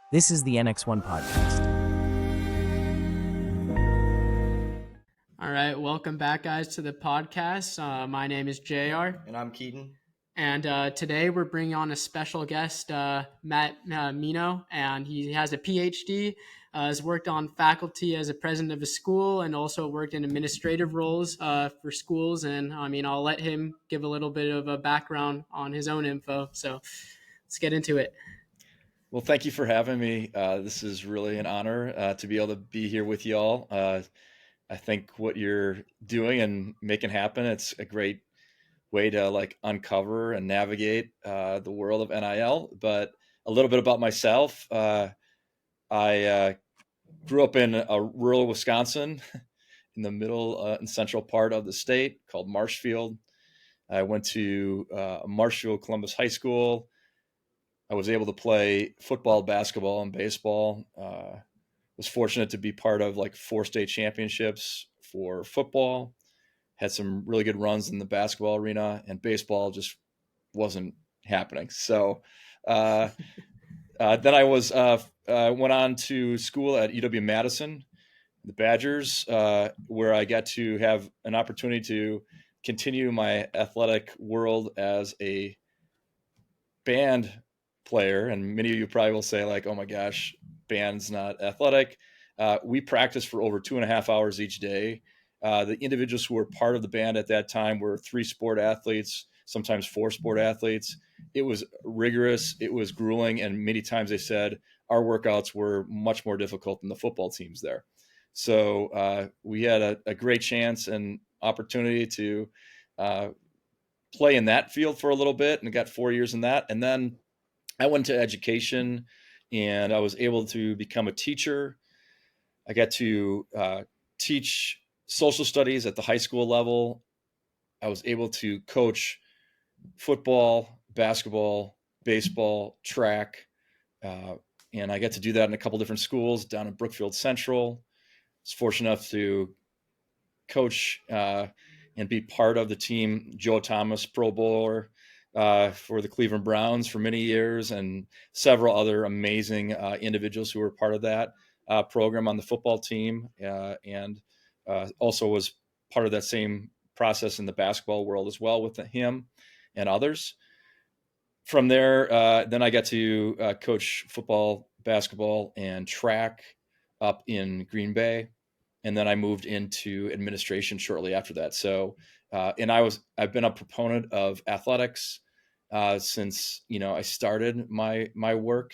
This is the NX1 podcast. All right, welcome back, guys, to the podcast. My name is JR. And I'm Keaton. And today we're bringing on a special guest, Matt Mineau, and he has a PhD, has worked on faculty as a president of a school, and also worked in administrative roles for schools. And I'll let him give a little bit of a background on his own info. So let's get into it. Well, thank you for having me. This is really an honor to be able to be here with y'all. I think what you're doing and making happen, it's a great way to uncover and navigate the world of NIL. But a little bit about myself. I grew up in rural Wisconsin in the middle and central part of the state called Marshfield. I went to Marshfield Columbus High School. I was able to play football, basketball, and baseball. Was fortunate to be part of 4 state championships for football. Had some really good runs in the basketball arena, and baseball just wasn't happening. So then I went on to school at UW-Madison, the Badgers, where I got to have an opportunity to continue my athletic world as a band player. And many of you probably will say oh my gosh, band's not athletic. We practiced for over 2.5 hours each day. The individuals who were part of the band at that time were 3 sport athletes, sometimes 4 sport athletes. It was rigorous. It was grueling. And many times they said our workouts were much more difficult than the football teams there. So we had a great chance and opportunity to play in that field for a little bit, and got 4 years in that. And then I went to education, and I was able to become a teacher. I got to teach social studies at the high school level. I was able to coach football, basketball, baseball, track, and I got to do that in a couple different schools down in Brookfield Central. I was fortunate enough to coach and be part of the team, Joe Thomas, Pro Bowler, for the Cleveland Browns for many years, and several other amazing individuals who were part of that program on the football team, and also was part of that same process in the basketball world as well with him and others. From there, then I got to coach football, basketball, and track up in Green Bay. And then I moved into administration shortly after that. So, and I've been a proponent of athletics since I started my work,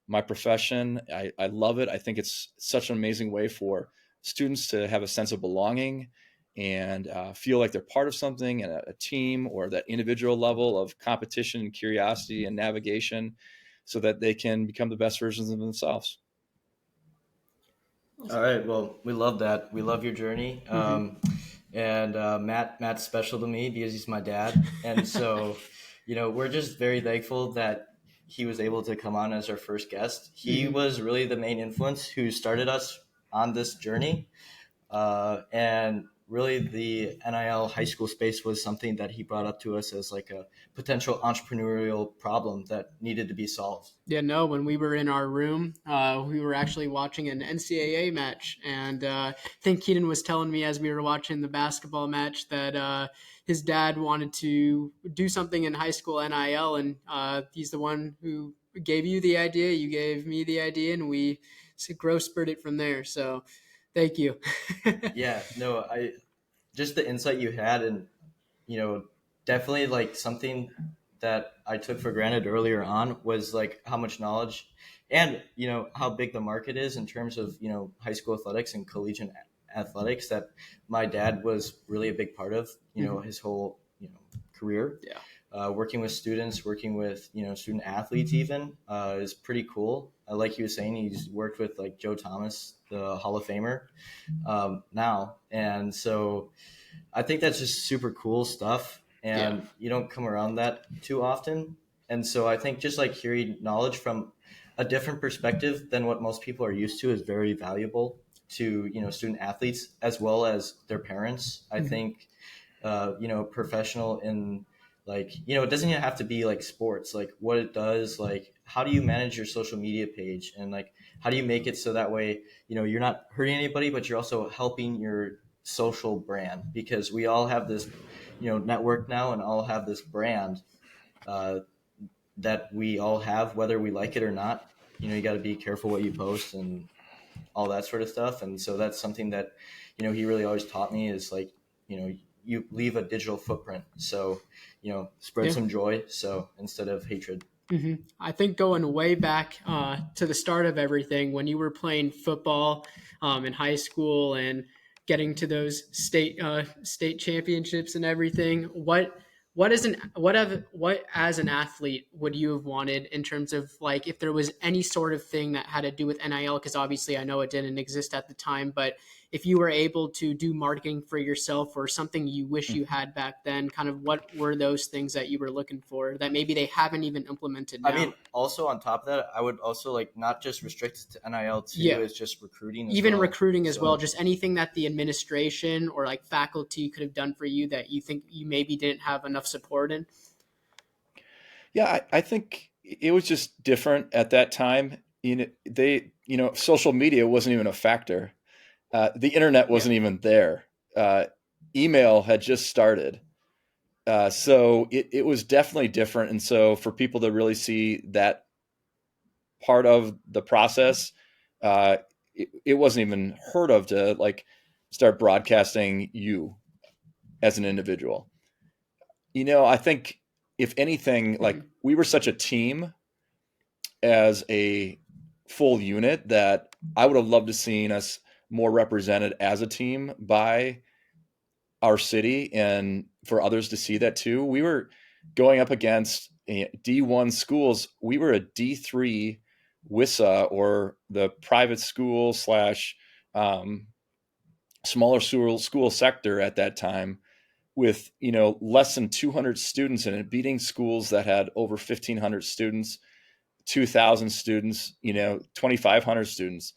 my profession. I love it. I think it's such an amazing way for students to have a sense of belonging and feel like they're part of something, and a team, or that individual level of competition and curiosity and navigation, so that they can become the best versions of themselves. All right. Well, we love that. We love your journey. And Matt's special to me because he's my dad. And so, we're just very thankful that he was able to come on as our first guest. He was really the main influence who started us on this journey. And really the NIL high school space was something that he brought up to us as a potential entrepreneurial problem that needed to be solved. Yeah, no, when we were in our room, we were actually watching an NCAA match. And I think Keaton was telling me as we were watching the basketball match that his dad wanted to do something in high school NIL. And he's the one who gave you the idea. You gave me the idea, and we growth spurted it from there. So thank you. Yeah, no, just the insight you had, and, definitely something that I took for granted earlier on was how much knowledge and, how big the market is in terms of, high school athletics and collegiate athletics that my dad was really a big part of, his whole, career. Yeah. Working with students, working with, student athletes even is pretty cool. Like he was saying, he's worked with Joe Thomas, the Hall of Famer now. And so I think that's just super cool stuff. And you don't come around that too often. And so I think just hearing knowledge from a different perspective than what most people are used to is very valuable to, student athletes as well as their parents. I think, professional in like, it doesn't even have to be like sports, like what it does, like how do you manage your social media page, and like how do you make it so that way, you're not hurting anybody, but you're also helping your social brand, because we all have this, network now, and all have this brand uh, that we all have, whether we like it or not. You got to be careful what you post and all that sort of stuff. And so that's something that, he really always taught me, is like, you leave a digital footprint. So, spread some joy. So instead of hatred. I think going way back to the start of everything, when you were playing football in high school and getting to those state championships and everything, what as an athlete would you have wanted, in terms of like if there was any sort of thing that had to do with NIL? Because obviously I know it didn't exist at the time, but if you were able to do marketing for yourself or something you wish you had back then, kind of what were those things that you were looking for that maybe they haven't even implemented now? I mean, also on top of that, I would also like not just restrict it to NIL too. Yeah. It's just recruiting, Even well. recruiting as well, just anything that the administration or like faculty could have done for you that you think you maybe didn't have enough support in. Yeah, I think it was just different at that time. Social media wasn't even a factor. The internet wasn't even there. Email had just started. So it was definitely different. And so for people to really see that part of the process, it wasn't even heard of to like start broadcasting you as an individual. I think if anything, like we were such a team as a full unit that I would have loved to seen us more represented as a team by our city, and for others to see that too. We were going up against D1 schools. We were a D3 WISA, or the private school slash smaller school sector at that time, with less than 200 students in it, beating schools that had over 1,500 students, 2,000 students, 2,500 students,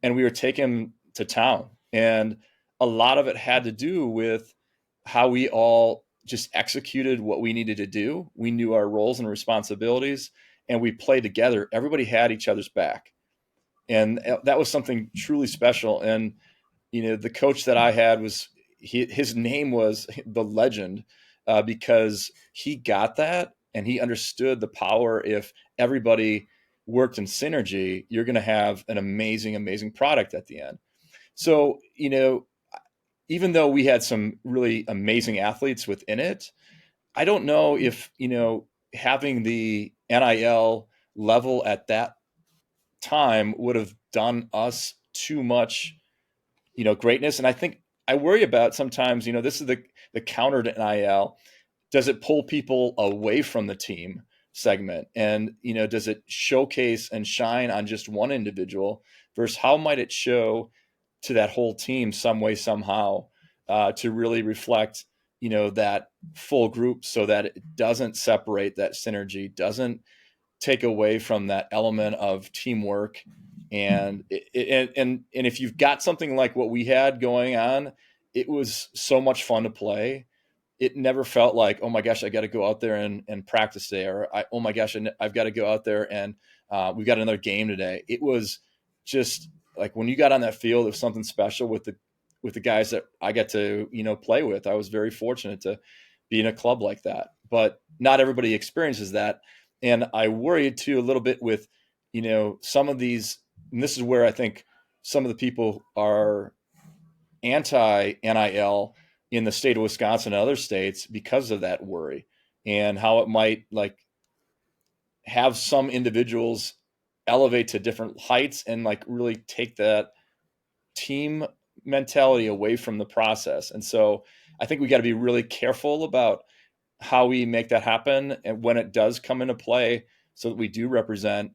and we were taken to town. And a lot of it had to do with how we all just executed what we needed to do. We knew our roles and responsibilities, and we played together. Everybody had each other's back, and that was something truly special. And the coach that I had his name was the Legend, because he got that, and he understood the power. If everybody worked in synergy, you're going to have an amazing, amazing product at the end. So, even though we had some really amazing athletes within it, I don't know if, having the NIL level at that time would have done us too much, greatness. And I think I worry about sometimes, this is the counter to NIL. Does it pull people away from the team segment? And, does it showcase and shine on just one individual versus how might it show to that whole team some way, somehow, to really reflect, that full group, so that it doesn't separate, that synergy doesn't take away from that element of teamwork. And if you've got something like what we had going on, it was so much fun to play. It never felt like, oh my gosh, I got to go out there and practice today, or oh my gosh, I've got to go out there and we've got another game today. It was just like when you got on that field, it was something special with the guys that I got to play with. I was very fortunate to be in a club like that, but not everybody experiences that. And I worried too a little bit with some of these, and this is where I think some of the people are anti-NIL in the state of Wisconsin and other states because of that worry, and how it might like have some individuals elevate to different heights and like really take that team mentality away from the process. And so I think we got to be really careful about how we make that happen, and when it does come into play, so that we do represent,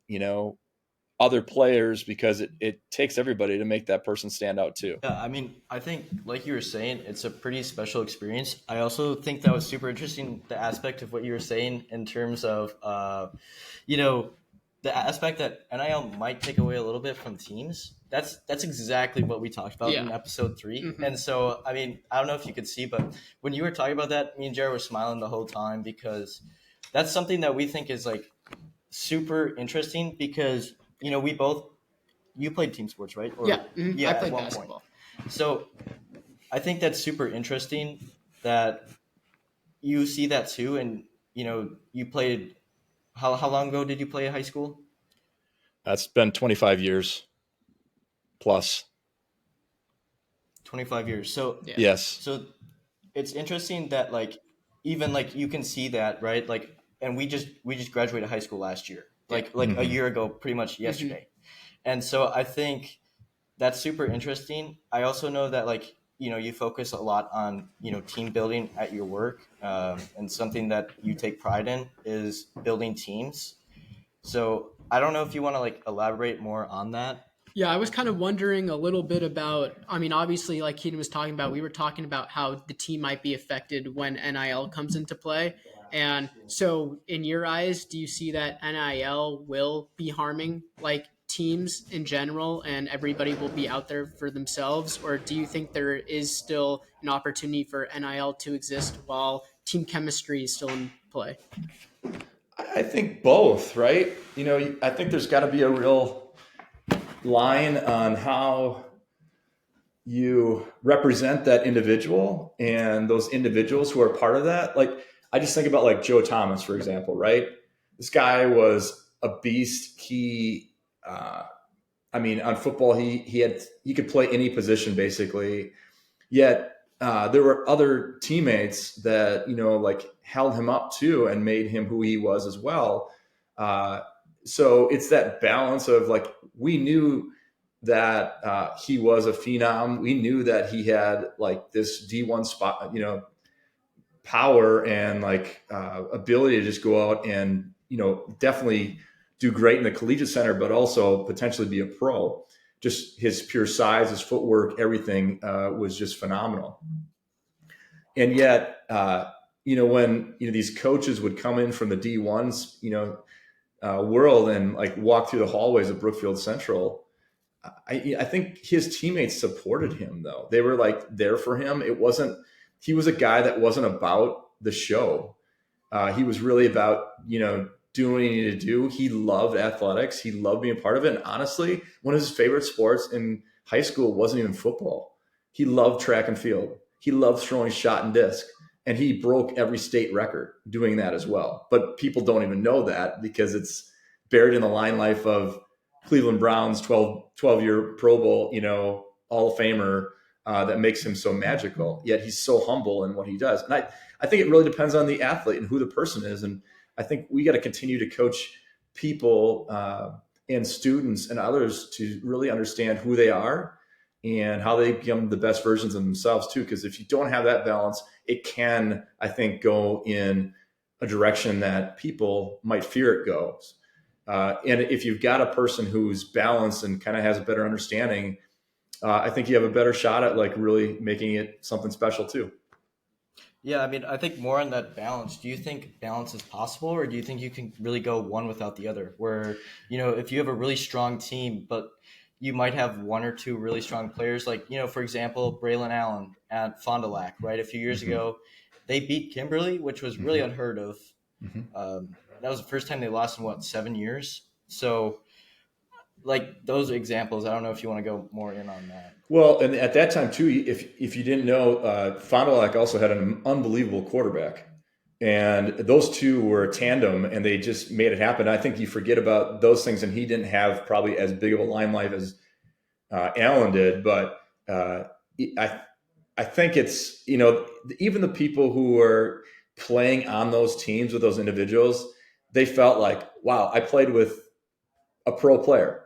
other players, because it takes everybody to make that person stand out too. Yeah, I mean, I think like you were saying, it's a pretty special experience. I also think that was super interesting, the aspect of what you were saying in terms of, the aspect that NIL might take away a little bit from teams, that's exactly what we talked about in episode 3. Mm-hmm. And so, I mean, I don't know if you could see, but when you were talking about that, me and Jared were smiling the whole time, because that's something that we think is like super interesting, because, you know, you played team sports, right? Or, Yeah. Mm-hmm. Yeah, I played at one basketball. Point. So I think that's super interesting that you see that too. And, you know, you played, how long ago did you play at high school? That's been 25 years plus. 25 years. So Yeah. Yes. So it's interesting that like even like you can see that, right? Like, and we just graduated high school last year, like Mm-hmm. a year ago, pretty much yesterday. And so I think that's super interesting. I also know that like, you know, you focus a lot on, you know, team building at your work, and something that you take pride in is building teams. So I don't know if you want to like elaborate more on that. Yeah, I was kind of wondering a little bit about, I mean, obviously, like Keaton was talking about, we were talking about how the team might be affected when NIL comes into play. And so, in your eyes, do you see that NIL will be harming like teams in general and everybody will be out there for themselves? Or do you think there is still an opportunity for NIL to exist while team chemistry is still in play? I think both, right? You know, I think there's got to be a real line on how you represent that individual and those individuals who are part of that. Like, I just think about like Joe Thomas, for example, right? This guy was a beast. I mean, on football, he could play any position basically. Yet there were other teammates that, you know, like held him up too and made him who he was as well. So it's that balance of like, we knew that he was a phenom. We knew that he had like this D1 spot, you know, power and like ability to just go out and, you know, definitely do great in the collegiate center, but also potentially be a pro. Just his pure size, his footwork, everything was just phenomenal. And yet, you know, when, you know, these coaches would come in from the D1s, you know, world and like walk through the hallways of Brookfield Central, I think his teammates supported him though. They were like there for him. He was a guy that wasn't about the show. He was really about, you know, doing what he needed to do. He loved athletics. He loved being a part of it. And honestly, one of his favorite sports in high school wasn't even football. He loved track and field. He loved throwing shot and disc. And he broke every state record doing that as well. But people don't even know that because it's buried in the line life of Cleveland Browns 12-year Pro Bowl, you know, Hall of Famer, that makes him so magical. Yet he's so humble in what he does. And I think it really depends on the athlete and who the person is. And I think we got to continue to coach people and students and others to really understand who they are and how they become the best versions of themselves too. Because if you don't have that balance, it can, I think, go in a direction that people might fear it goes. And if you've got a person who's balanced and kind of has a better understanding, I think you have a better shot at like really making it something special too. Yeah, I mean, I think more on that balance. Do you think balance is possible, or do you think you can really go one without the other? Where, you know, if you have a really strong team, but you might have one or two really strong players, like, you know, for example, Braylon Allen at Fond du Lac, right? A few years ago, they beat Kimberly, which was really unheard of. That was the first time they lost in 7 years. So, like those examples, I don't know if you want to go more in on that. Well, and at that time too, if you didn't know, Fond du Lac also had an unbelievable quarterback, and those two were a tandem, and they just made it happen. I think you forget about those things, and he didn't have probably as big of a limelight as Allen did, but I think it's, you know, even the people who were playing on those teams with those individuals, they felt like, wow, I played with a pro player.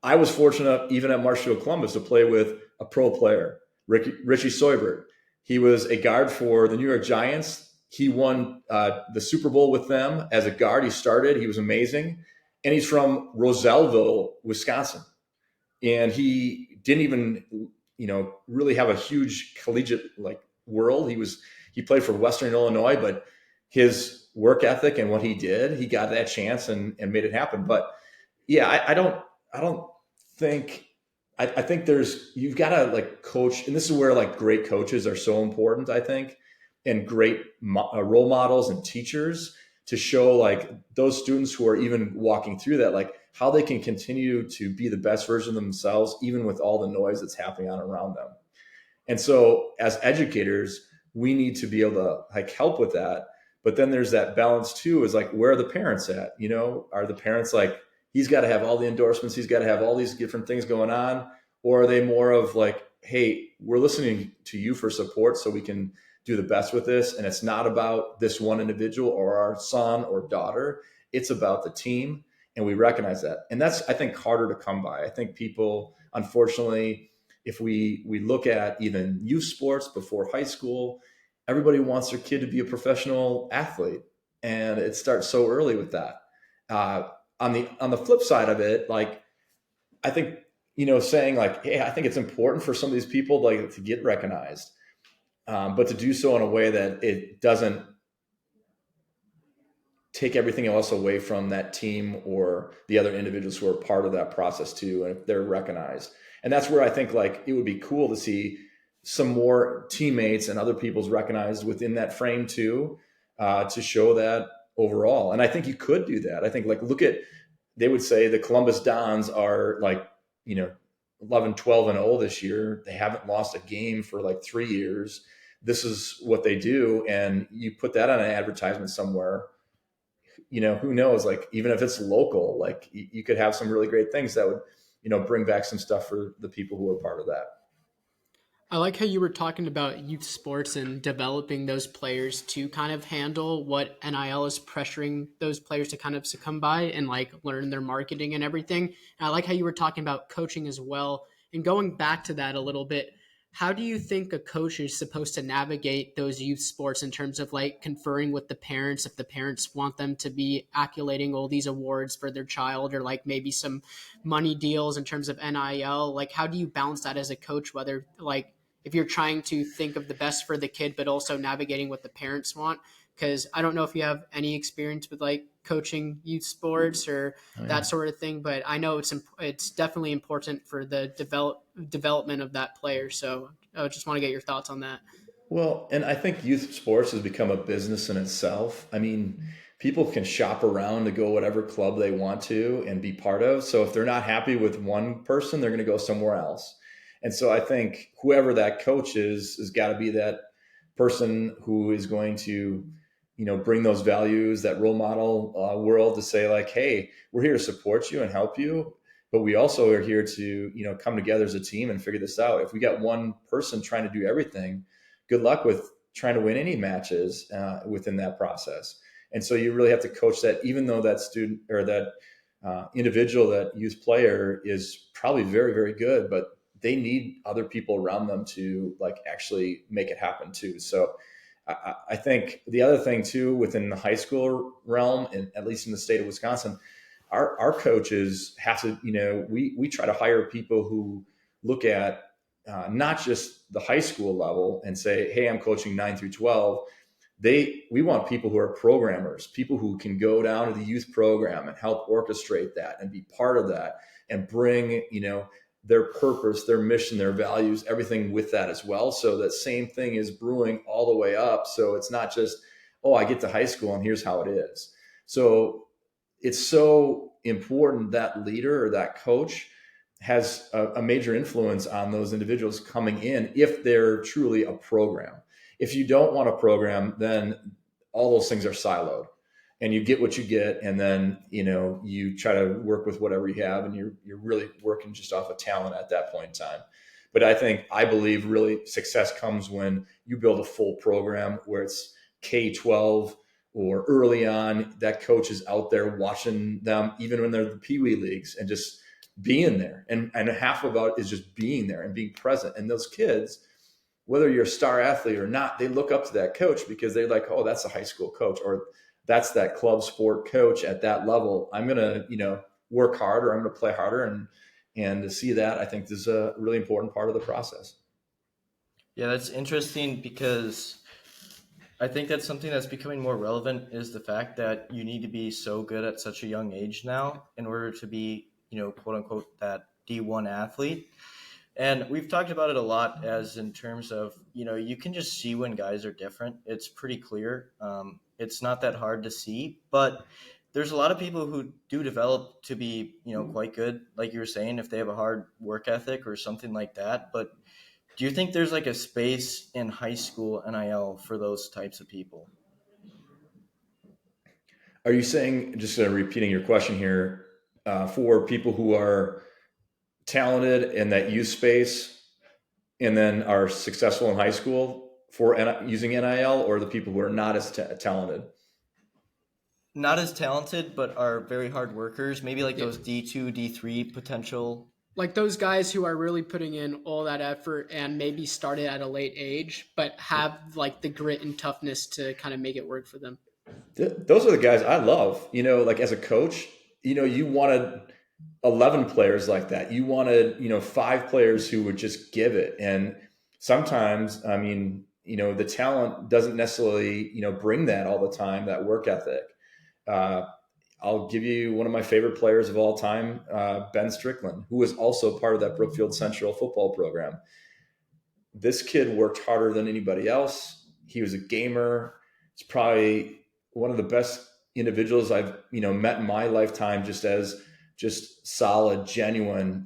I was fortunate even at Marshfield Columbus to play with a pro player, Richie Soybert. He was a guard for the New York Giants. He won the Super Bowl with them as a guard. He started. He was amazing. And he's from Roselleville, Wisconsin. And he didn't even, you know, really have a huge collegiate like world. He played for Western Illinois, but his work ethic and what he did, he got that chance and made it happen. But yeah, I don't think, I think you've got to like coach. And this is where like great coaches are so important, I think, and great role models and teachers to show like those students who are even walking through that, like how they can continue to be the best version of themselves, even with all the noise that's happening on around them. And so as educators, we need to be able to like help with that. But then there's that balance too, is like, where are the parents at? You know, are the parents like, he's got to have all the endorsements, he's got to have all these different things going on? Or are they more of like, hey, we're listening to you for support so we can do the best with this. And it's not about this one individual or our son or daughter. It's about the team. And we recognize that. And that's, I think, harder to come by. I think people, unfortunately, if we look at even youth sports before high school, everybody wants their kid to be a professional athlete. And it starts so early with that. On the flip side of it, like, I think, saying like, hey, I think it's important for some of these people like to get recognized, but to do so in a way that it doesn't take everything else away from that team or the other individuals who are part of that process too, and if they're recognized. And that's where I think like it would be cool to see some more teammates and other people's recognized within that frame too, to show that overall. And I think you could do that. I think like, they would say the Columbus Dons are like, 11, 12 and 0 this year. They haven't lost a game for like 3 years. This is what they do. And you put that on an advertisement somewhere, who knows, like, even if it's local, like you could have some really great things that would, bring back some stuff for the people who are part of that. I like how you were talking about youth sports and developing those players to kind of handle what NIL is pressuring those players to kind of succumb by and like learn their marketing and everything. And I like how you were talking about coaching as well. And going back to that a little bit, how do you think a coach is supposed to navigate those youth sports in terms of like conferring with the parents if the parents want them to be accolating all these awards for their child, or like maybe some money deals in terms of NIL? Like, how do you balance that as a coach, whether like if you're trying to think of the best for the kid, but also navigating what the parents want? Because I don't know if you have any experience with like coaching youth sports or that sort of thing, but I know it's definitely important for the development of that player. So I just want to get your thoughts on that. Well, and I think youth sports has become a business in itself. I mean, people can shop around to go whatever club they want to and be part of. So if they're not happy with one person, they're going to go somewhere else. And so I think whoever that coach is has got to be that person who is going to, bring those values, that role model world, to say like, hey, we're here to support you and help you, but we also are here to, come together as a team and figure this out. If we got one person trying to do everything, good luck with trying to win any matches within that process. And so you really have to coach that, even though that student or that individual, that youth player is probably very, very good, but they need other people around them to like actually make it happen too. So I think the other thing too, within the high school realm, and at least in the state of Wisconsin, our coaches have to, we try to hire people who look at not just the high school level and say, hey, I'm coaching 9 through 12. We want people who are programmers, people who can go down to the youth program and help orchestrate that and be part of that and bring, their purpose, their mission, their values, everything with that as well. So that same thing is brewing all the way up. So it's not just, oh, I get to high school and here's how it is. So it's so important that leader or that coach has a major influence on those individuals coming in if they're truly a program. If you don't want a program, then all those things are siloed. And you get what you get, and then you try to work with whatever you have, and you're really working just off of talent at that point in time. But I believe really success comes when you build a full program where it's K-12 or early on. That coach is out there watching them, even when they're the Pee Wee leagues, and just being there. And half of it is just being there and being present. And those kids, whether you're a star athlete or not, they look up to that coach because they're like, oh, that's a high school coach, or that's that club sport coach at that level. I'm going to, work harder. I'm going to play harder. And to see that, I think this is a really important part of the process. Yeah, that's interesting because I think that's something that's becoming more relevant is the fact that you need to be so good at such a young age now in order to be, quote unquote, that D1 athlete. And we've talked about it a lot as in terms of, you can just see when guys are different. It's pretty clear. It's not that hard to see, but there's a lot of people who do develop to be, quite good, like you were saying, if they have a hard work ethic or something like that. But do you think there's like a space in high school NIL for those types of people? Are you saying, just repeating your question here, for people who are talented in that youth space and then are successful in high school for using NIL, or the people who are not as talented? Not as talented, but are very hard workers. Maybe like those D2, D3 potential. Like those guys who are really putting in all that effort and maybe started at a late age, but have like the grit and toughness to kind of make it work for them. Those are the guys I love. Like as a coach, you wanted 11 players like that. You wanted, 5 players who would just give it. And sometimes, I mean, the talent doesn't necessarily, bring that all the time, that work ethic. I'll give you one of my favorite players of all time, Ben Strickland, who was also part of that Brookfield Central football program. This kid worked harder than anybody else. He was a gamer. He's probably one of the best individuals I've, met in my lifetime, just solid, genuine,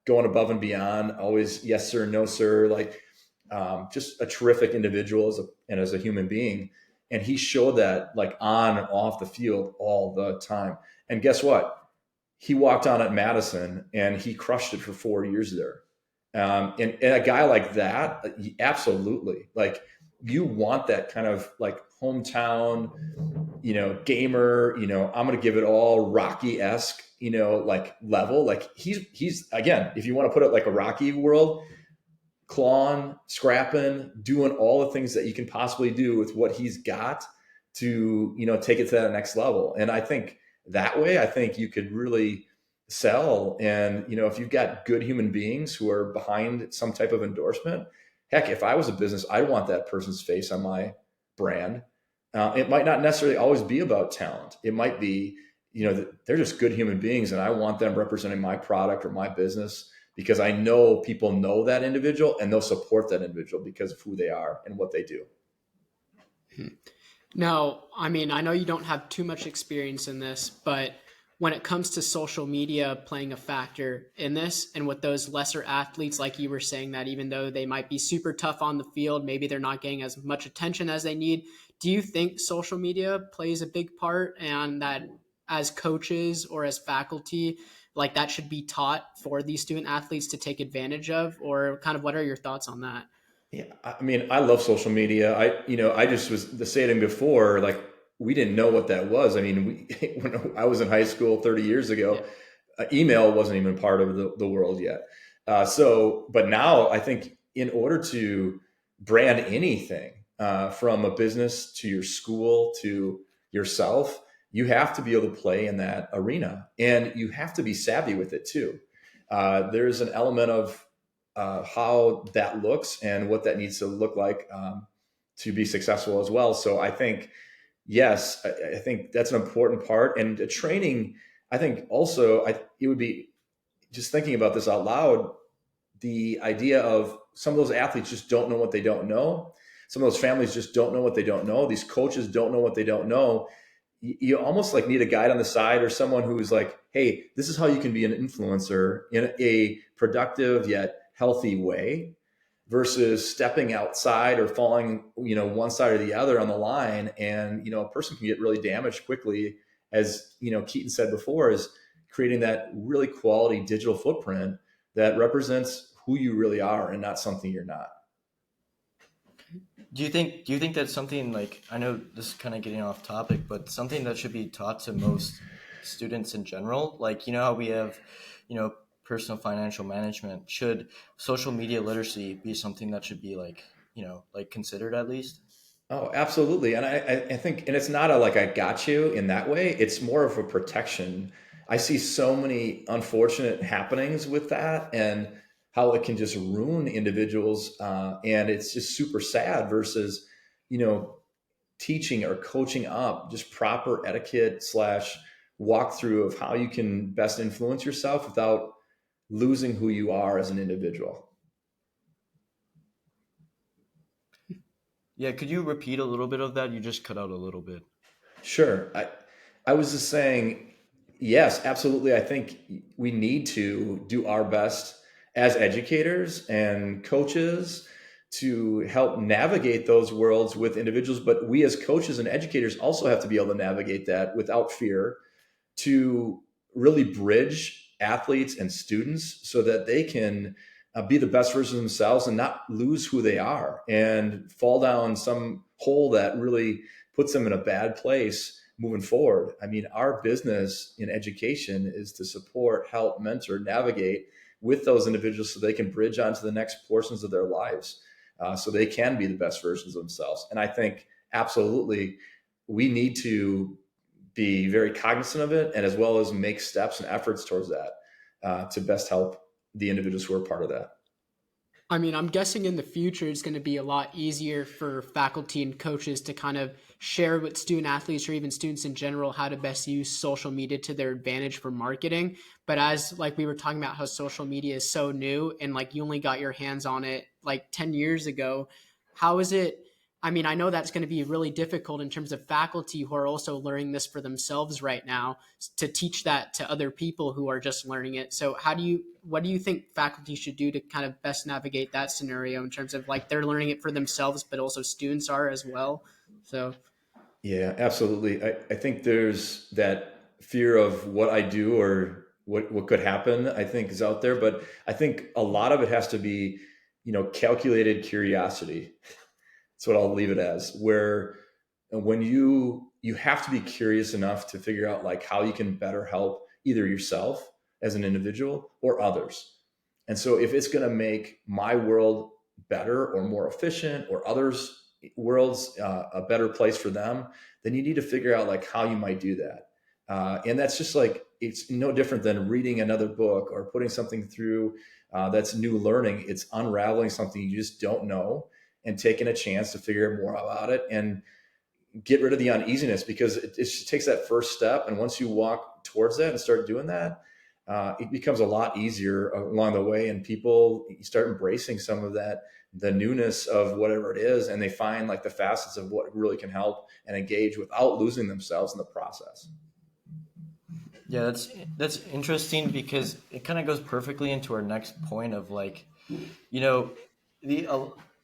going above and beyond, always yes, sir, no, sir. Like, just a terrific individual as a human being. And he showed that like on and off the field all the time. And guess what? He walked on at Madison and he crushed it for 4 years there. And a guy like that, absolutely. Like you want that kind of like hometown, gamer, I'm going to give it all Rocky-esque, like level. Like he's again, if you want to put it like a Rocky world, clawing, scrapping, doing all the things that you can possibly do with what he's got to, take it to that next level. And I think that way, you could really sell. And, if you've got good human beings who are behind some type of endorsement, heck, if I was a business, I want that person's face on my brand. It might not necessarily always be about talent. It might be, they're just good human beings and I want them representing my product or my business, because I know people know that individual and they'll support that individual because of who they are and what they do. Now, I mean, I know you don't have too much experience in this, but when it comes to social media playing a factor in this, and with those lesser athletes, like you were saying, that even though they might be super tough on the field, maybe they're not getting as much attention as they need. Do you think social media plays a big part, and that as coaches or as faculty, like that should be taught for these student athletes to take advantage of, or kind of what are your thoughts on that? Yeah, I mean, I love social media. I just was saying before, like we didn't know what that was. I mean, when I was in high school 30 years ago, email wasn't even part of the world yet. But now I think in order to brand anything, from a business to your school to yourself, you have to be able to play in that arena, and you have to be savvy with it too. There's an element of how that looks and what that needs to look like to be successful as well. So I think, yes, I think that's an important part. And the training, I think also, it would be, just thinking about this out loud, the idea of some of those athletes just don't know what they don't know. Some of those families just don't know what they don't know. These coaches don't know what they don't know. You almost like need a guide on the side, or someone who's like, hey, this is how you can be an influencer in a productive yet healthy way, versus stepping outside or falling, one side or the other on the line. And, a person can get really damaged quickly, as, Keaton said before, is creating that really quality digital footprint that represents who you really are and not something you're not. Do you think that's something, like, I know this is kind of getting off topic, but something that should be taught to most students in general? Like, how we have, personal financial management, should social media literacy be something that should be like considered at least? Oh, absolutely. And I think, and it's not like I got you in that way. It's more of a protection. I see so many unfortunate happenings with that, and how it can just ruin individuals. And it's just super sad, versus, teaching or coaching up just proper etiquette / walkthrough of how you can best influence yourself without losing who you are as an individual. Yeah, could you repeat a little bit of that? You just cut out a little bit. Sure. I was just saying, yes, absolutely. I think we need to do our best as educators and coaches to help navigate those worlds with individuals. But we as coaches and educators also have to be able to navigate that without fear, to really bridge athletes and students so that they can be the best version of themselves and not lose who they are and fall down some hole that really puts them in a bad place moving forward. I mean, our business in education is to support, help, mentor, navigate with those individuals so they can bridge onto the next portions of their lives, so they can be the best versions of themselves. And I think absolutely we need to be very cognizant of it, and as well as make steps and efforts towards that to best help the individuals who are part of that. I mean, I'm guessing in the future it's going to be a lot easier for faculty and coaches to kind of share with student athletes or even students in general how to best use social media to their advantage for marketing. But as like we were talking about how social media is so new and like you only got your hands on it like 10 years ago, how is it? I mean, I know that's going to be really difficult in terms of faculty who are also learning this for themselves right now to teach that to other people who are just learning it. So what do you think faculty should do to kind of best navigate that scenario in terms of like they're learning it for themselves, but also students are as well? So. Yeah, absolutely. I think there's that fear of what I do or what could happen, I think is out there. But I think a lot of it has to be, calculated curiosity. That's what I'll leave it as, where when you have to be curious enough to figure out like how you can better help either yourself as an individual or others. And so if it's going to make my world better or more efficient or others' worlds a better place for them, then you need to figure out like how you might do that. And that's just like, it's no different than reading another book or putting something through that's new learning. It's unraveling something you just don't know and taking a chance to figure more about it and get rid of the uneasiness, because it just takes that first step. And once you walk towards that and start doing that, it becomes a lot easier along the way. And people start embracing some of that, the newness of whatever it is. And they find like the facets of what really can help and engage without losing themselves in the process. Yeah, that's interesting because it kind of goes perfectly into our next point of like,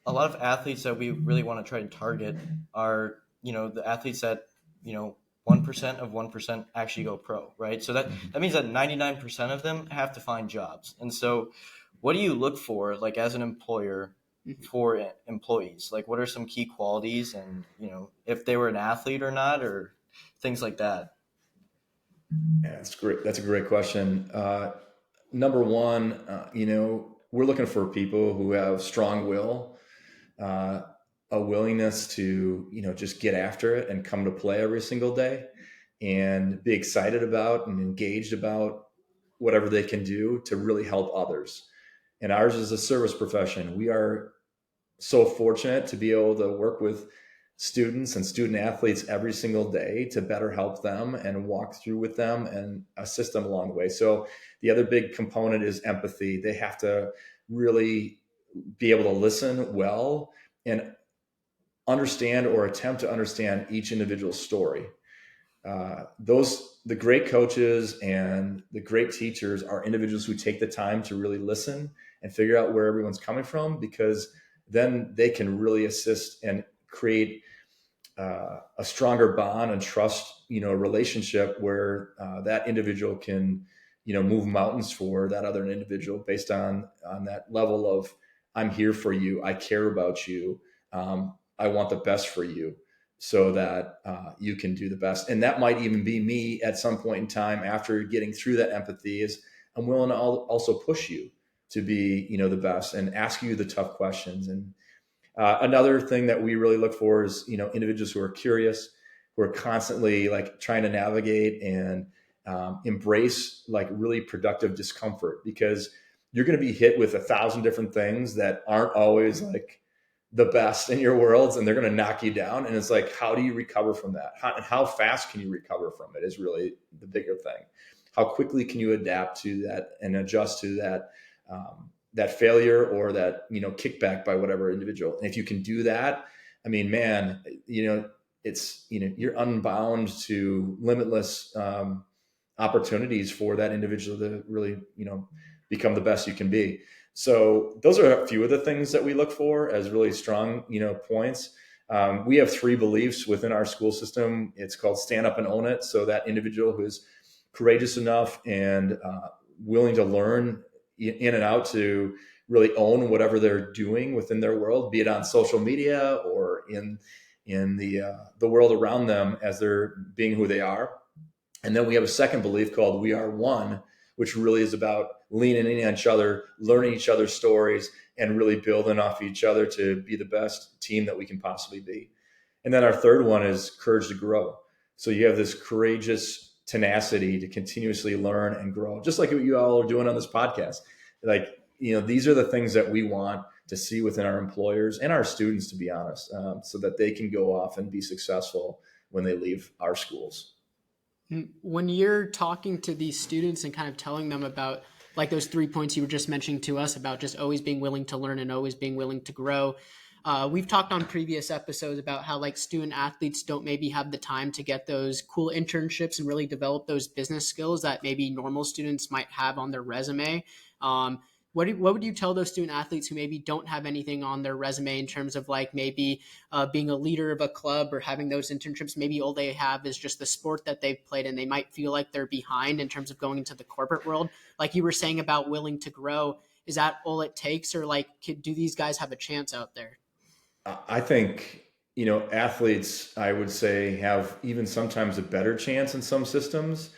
a lot of athletes that we really want to try to target are, the athletes that, 1% of 1% actually go pro, right? So that means that 99% of them have to find jobs. And so what do you look for, like as an employer for employees? Like what are some key qualities and, if they were an athlete or not, or things like that? Yeah, that's great. That's a great question. Number one, we're looking for people who have strong will, a willingness to, just get after it and come to play every single day and be excited about and engaged about whatever they can do to really help others. And ours is a service profession. We are so fortunate to be able to work with students and student athletes every single day to better help them and walk through with them and assist them along the way. So the other big component is empathy. They have to really be able to listen well and understand or attempt to understand each individual story. The great coaches and the great teachers are individuals who take the time to really listen and figure out where everyone's coming from, because then they can really assist and create a stronger bond and trust, relationship where that individual can, move mountains for that other individual based on that level of, I'm here for you. I care about you. I want the best for you so that you can do the best. And that might even be me at some point in time after getting through that empathy, is I'm willing to also push you to be, the best and ask you the tough questions. And another thing that we really look for is, individuals who are curious, who are constantly like trying to navigate and embrace like really productive discomfort, because you're going to be hit with 1,000 different things that aren't always like the best in your worlds and they're going to knock you down. And it's like, how do you recover from that? How fast can you recover from it is really the bigger thing. How quickly can you adapt to that and adjust to that, that failure or that, kickback by whatever individual. And if you can do that, I mean, man, it's, you're unbound to limitless opportunities for that individual to really, become the best you can be. So those are a few of the things that we look for as really strong, points. We have 3 beliefs within our school system. It's called stand up and own it. So that individual who is courageous enough and willing to learn in and out to really own whatever they're doing within their world, be it on social media or in the world around them as they're being who they are. And then we have a second belief called we are one, which really is about leaning in on each other, learning each other's stories, and really building off each other to be the best team that we can possibly be. And then our third one is courage to grow. So you have this courageous tenacity to continuously learn and grow, just like what you all are doing on this podcast. Like, these are the things that we want to see within our employers and our students, to be honest, so that they can go off and be successful when they leave our schools. When you're talking to these students and kind of telling them about like those 3 points you were just mentioning to us about just always being willing to learn and always being willing to grow, we've talked on previous episodes about how like student athletes don't maybe have the time to get those cool internships and really develop those business skills that maybe normal students might have on their resume. What would you tell those student athletes who maybe don't have anything on their resume in terms of like maybe being a leader of a club or having those internships? Maybe all they have is just the sport that they've played and they might feel like they're behind in terms of going into the corporate world. Like you were saying about willing to grow, is that all it takes, or like do these guys have a chance out there? I think, athletes, I would say, have even sometimes a better chance in some systems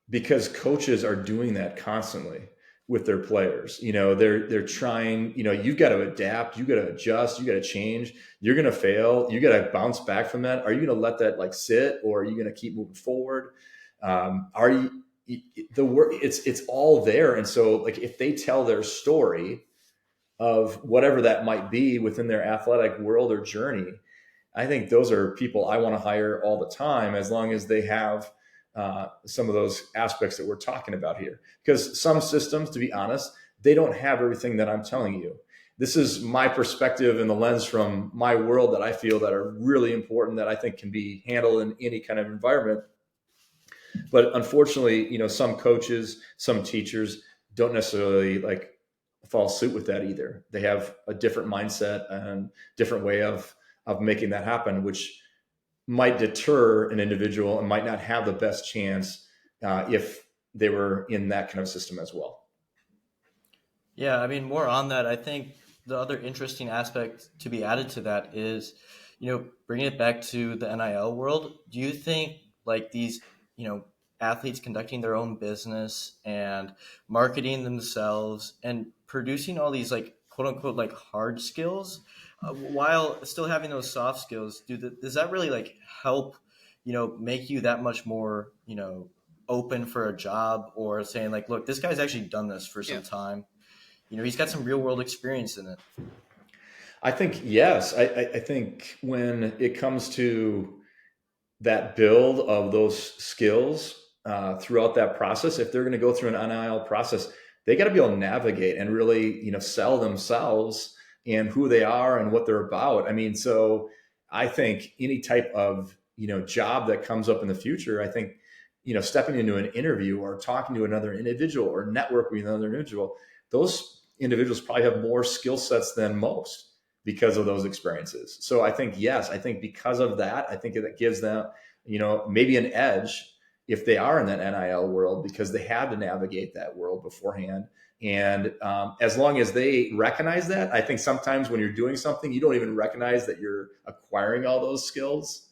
because coaches are doing that constantly with their players. They're trying, you've got to adapt, you got to adjust, you got to change, you're going to fail, you got to bounce back from that. Are you going to let that like sit, or are you going to keep moving forward? It's all there. And so like, if they tell their story of whatever that might be within their athletic world or journey, I think those are people I want to hire all the time, as long as they have some of those aspects that we're talking about here. Because some systems, to be honest, they don't have everything that I'm telling you. This is my perspective and the lens from my world that I feel that are really important, that I think can be handled in any kind of environment. But unfortunately, some coaches, some teachers don't necessarily like follow suit with that either. They have a different mindset and different way of making that happen, which might deter an individual and might not have the best chance if they were in that kind of system as well. Yeah, I mean, more on that, I think the other interesting aspect to be added to that is, bringing it back to the NIL world. Do you think like these, athletes conducting their own business and marketing themselves and producing all these like quote unquote like hard skills while still having those soft skills, does that really like help, make you that much more, open for a job, or saying like, look, this guy's actually done this for some time. He's got some real world experience in it. I think, yes. I think when it comes to that build of those skills throughout that process, if they're going to go through an NIL process, they got to be able to navigate and really, sell themselves and who they are and what they're about. I mean, so I think any type of, job that comes up in the future, I think, stepping into an interview or talking to another individual or networking with another individual, those individuals probably have more skill sets than most because of those experiences. So I think, yes, I think because of that, I think that gives them, maybe an edge if they are in that NIL world, because they had to navigate that world beforehand. And as long as they recognize that, I think sometimes when you're doing something, you don't even recognize that you're acquiring all those skills.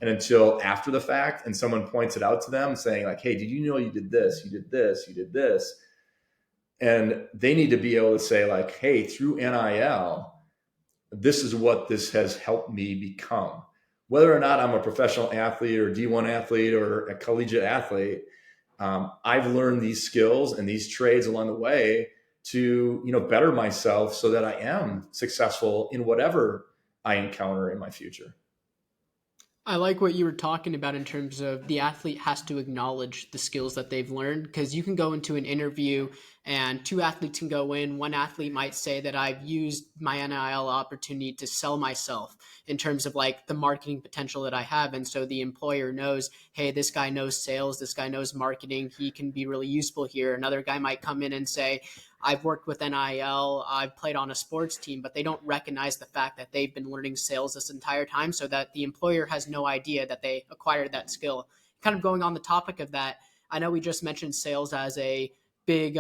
And until after the fact, and someone points it out to them saying like, hey, did you know you did this, you did this, you did this? And they need to be able to say like, hey, through NIL, this is what this has helped me become. Whether or not I'm a professional athlete or D1 athlete or a collegiate athlete, I've learned these skills and these trades along the way to, better myself so that I am successful in whatever I encounter in my future. I like what you were talking about in terms of the athlete has to acknowledge the skills that they've learned, because you can go into an interview and two athletes can go in. One athlete might say that I've used my NIL opportunity to sell myself in terms of like the marketing potential that I have. And so the employer knows, hey, this guy knows sales, this guy knows marketing, he can be really useful here. Another guy might come in and say, I've worked with NIL, I've played on a sports team, but they don't recognize the fact that they've been learning sales this entire time, so that the employer has no idea that they acquired that skill. Kind of going on the topic of that, I know we just mentioned sales as a big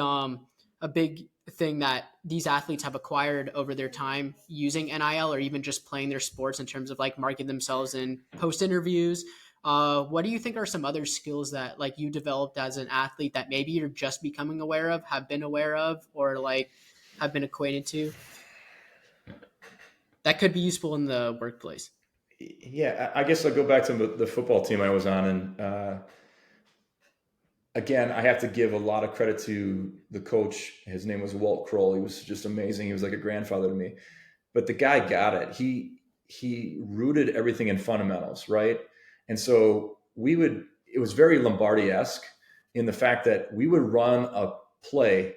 thing that these athletes have acquired over their time using NIL or even just playing their sports in terms of like marketing themselves in post interviews. What do you think are some other skills that like you developed as an athlete that maybe you're just becoming aware of, have been aware of, or like have been acquainted to that could be useful in the workplace? Yeah, I guess I'll go back to the football team I was on. And again, I have to give a lot of credit to the coach. His name was Walt Kroll. He was just amazing. He was like a grandfather to me. But the guy got it. He rooted everything in fundamentals, right? And so it was very Lombardi-esque in the fact that we would run a play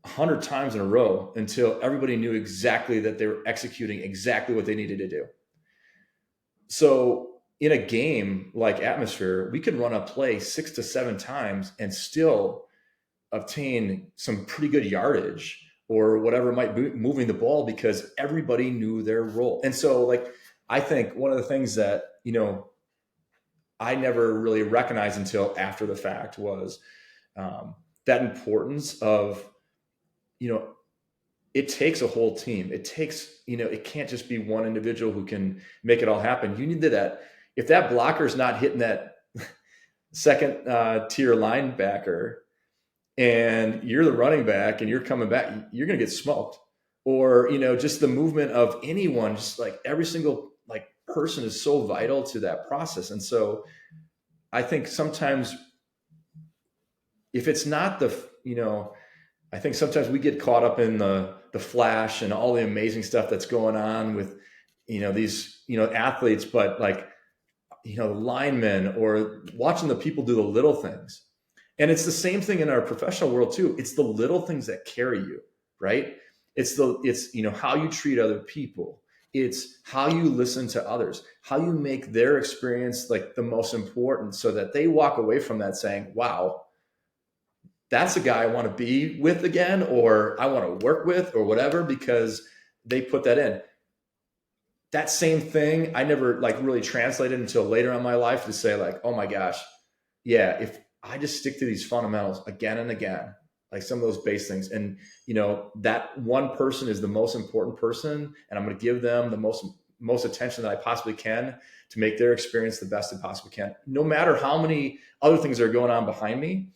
100 times in a row until everybody knew exactly that they were executing exactly what they needed to do. So in a game like atmosphere, we could run a play 6 to 7 times and still obtain some pretty good yardage or whatever it might be moving the ball because everybody knew their role. And so like, I think one of the things that, I never really recognized until after the fact was that importance of, it takes a whole team. It takes, it can't just be one individual who can make it all happen. You need that. If that blocker is not hitting that second tier linebacker and you're the running back and you're coming back, you're going to get smoked. Or, just the movement of anyone, just like every single like person is so vital to that process. And so I think sometimes if it's not I think sometimes we get caught up in the flash and all the amazing stuff that's going on with, these, athletes, but like, the linemen or watching the people do the little things. And it's the same thing in our professional world too. It's the little things that carry you, right? It's how you treat other people. It's how you listen to others, how you make their experience like the most important so that they walk away from that saying, wow, that's a guy I want to be with again, or I want to work with or whatever, because they put that in. That same thing, I never like really translated until later in my life to say like, oh my gosh, yeah, if I just stick to these fundamentals again and again, like some of those base things. And, that one person is the most important person. And I'm going to give them the most attention that I possibly can to make their experience the best it possibly can. No matter how many other things are going on behind me,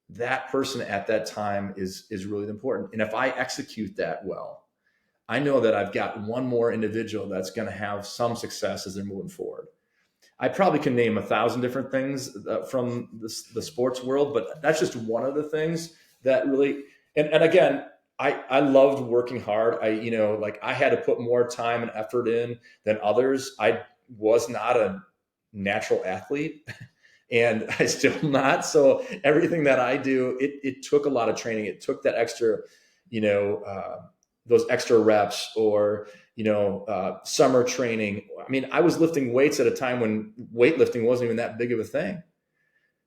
that person at that time is really important. And if I execute that well, I know that I've got one more individual that's going to have some success as they're moving forward. I probably can name 1,000 different things from the sports world, but that's just one of the things that really, and again, I loved working hard. I had to put more time and effort in than others. I was not a natural athlete and I still not. So everything that I do, it took a lot of training. It took that extra, those extra reps or, summer training. I mean, I was lifting weights at a time when weightlifting wasn't even that big of a thing,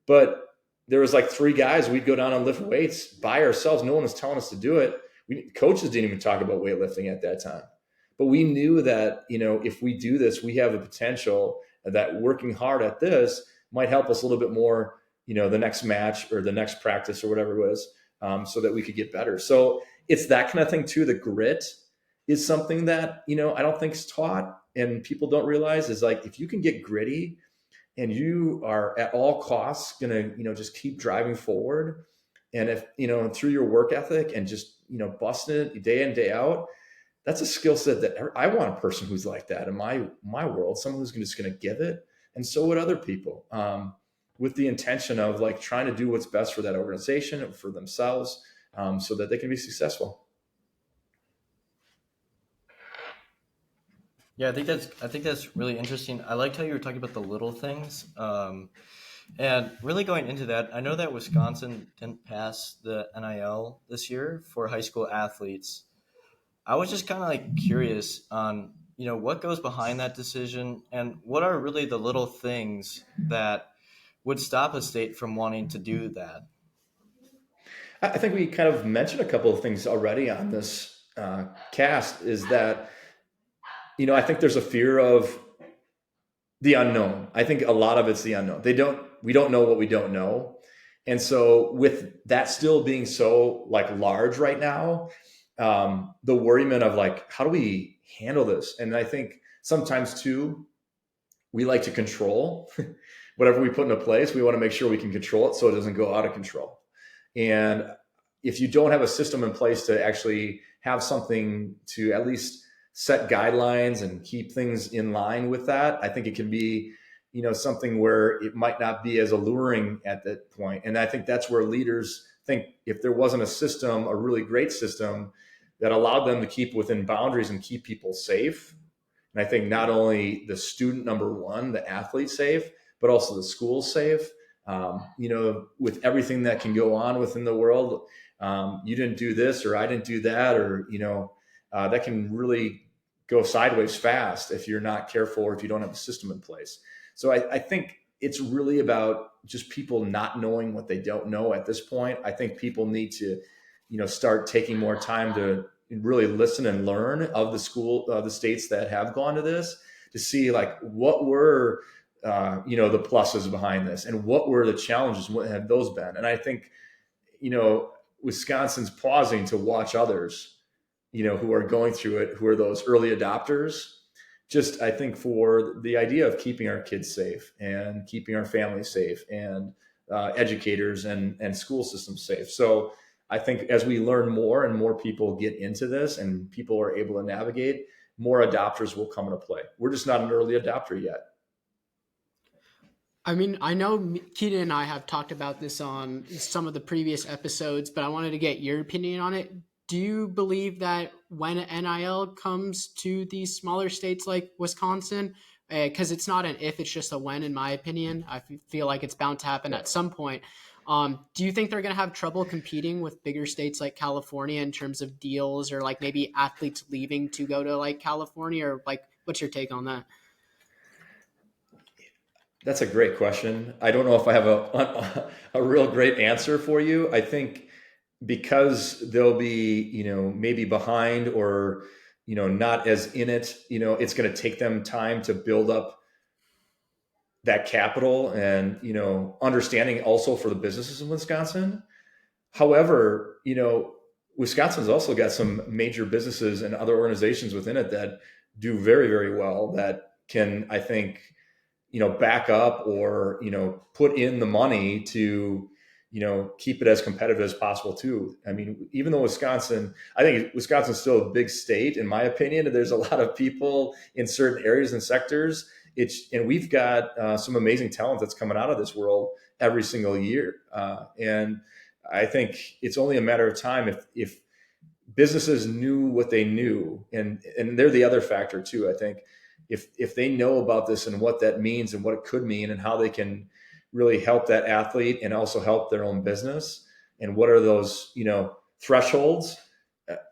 but there was like 3 guys, we'd go down and lift weights by ourselves. No one was telling us to do it. Coaches didn't even talk about weightlifting at that time, but we knew that, if we do this, we have a potential that working hard at this might help us a little bit more, the next match or the next practice or whatever it was, so that we could get better. So it's that kind of thing too. The grit is something that, I don't think is taught and people don't realize is like, if you can get gritty and you are at all costs going to, just keep driving forward. And if, through your work ethic and just, busting it day in, day out, that's a skill set that I want a person who's like that in my world, someone who's just going to give it. And so would other people, with the intention of like trying to do what's best for that organization and for themselves. so that they can be successful. Yeah, I think that's really interesting. I liked how you were talking about the little things. And really going into that, I know that Wisconsin didn't pass the NIL this year for high school athletes. I was just kind of like curious on, what goes behind that decision and what are really the little things that would stop a state from wanting to do that. I think we kind of mentioned a couple of things already on this cast. Is that I think there's a fear of the unknown. I think a lot of it's the unknown. We don't know what we don't know. And so with that still being so like large right now, the worryment of like, how do we handle this? And I think sometimes too, we like to control whatever we put into place. We want to make sure we can control it so it doesn't go out of control. And if you don't have a system in place to actually have something to at least set guidelines and keep things in line with that, I think it can be, something where it might not be as alluring at that point. And I think that's where leaders think if there wasn't a system, a really great system that allowed them to keep within boundaries and keep people safe. And I think not only the student, number one, the athlete safe, but also the school safe. With everything that can go on within the world, you didn't do this or I didn't do that, or, that can really go sideways fast if you're not careful or if you don't have a system in place. So I think it's really about just people not knowing what they don't know at this point. I think people need to, start taking more time to really listen and learn of the states that have gone to this, to see like what were, the pluses behind this and what were the challenges, what have those been. And I think, Wisconsin's pausing to watch others, who are going through it, who are those early adopters, just I think for the idea of keeping our kids safe and keeping our families safe and educators and school systems safe. So I think as we learn more and more people get into this and people are able to navigate, more adopters will come into play. We're just not an early adopter yet. I mean, I know Keaton and I have talked about this on some of the previous episodes, but I wanted to get your opinion on it. Do you believe that when NIL comes to these smaller states like Wisconsin, because it's not an if, it's just a when, in my opinion, I feel like it's bound to happen at some point. Do you think they're going to have trouble competing with bigger states like California in terms of deals, or like maybe athletes leaving to go to like California, or like, what's your take on that? That's a great question. I don't know if I have a real great answer for you. I think because they'll be, maybe behind or, not as in it, it's going to take them time to build up that capital and, understanding also for the businesses in Wisconsin. However, Wisconsin's also got some major businesses and other organizations within it that do very, very well that can, I think, back up or, put in the money to, keep it as competitive as possible too. I mean, even though I think Wisconsin's still a big state, in my opinion, and there's a lot of people in certain areas and sectors. And we've got some amazing talent that's coming out of this world every single year. And I think it's only a matter of time if businesses knew what they knew, and they're the other factor too. I think if they know about this and what that means and what it could mean and how they can really help that athlete and also help their own business, and what are those thresholds,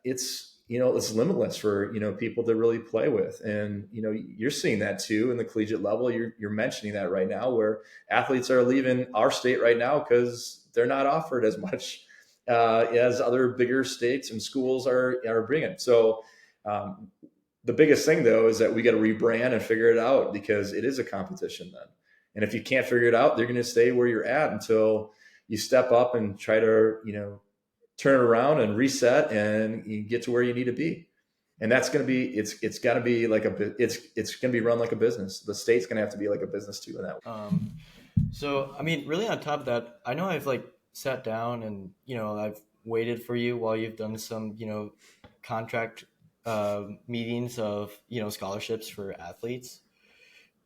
it's limitless for people to really play with. And you're seeing that too in the collegiate level. You're mentioning that right now, where athletes are leaving our state right now because they're not offered as much as other bigger states and schools are bringing. So the biggest thing though is that we got to rebrand and figure it out, because it is a competition then. And if you can't figure it out, they're going to stay where you're at until you step up and try to, turn it around and reset and you get to where you need to be. And that's going to be, it's got to be like it's going to be run like a business. The state's going to have to be like a business too in that way. So, I mean, really on top of that, I know I've like sat down and, I've waited for you while you've done some, contract meetings of, scholarships for athletes.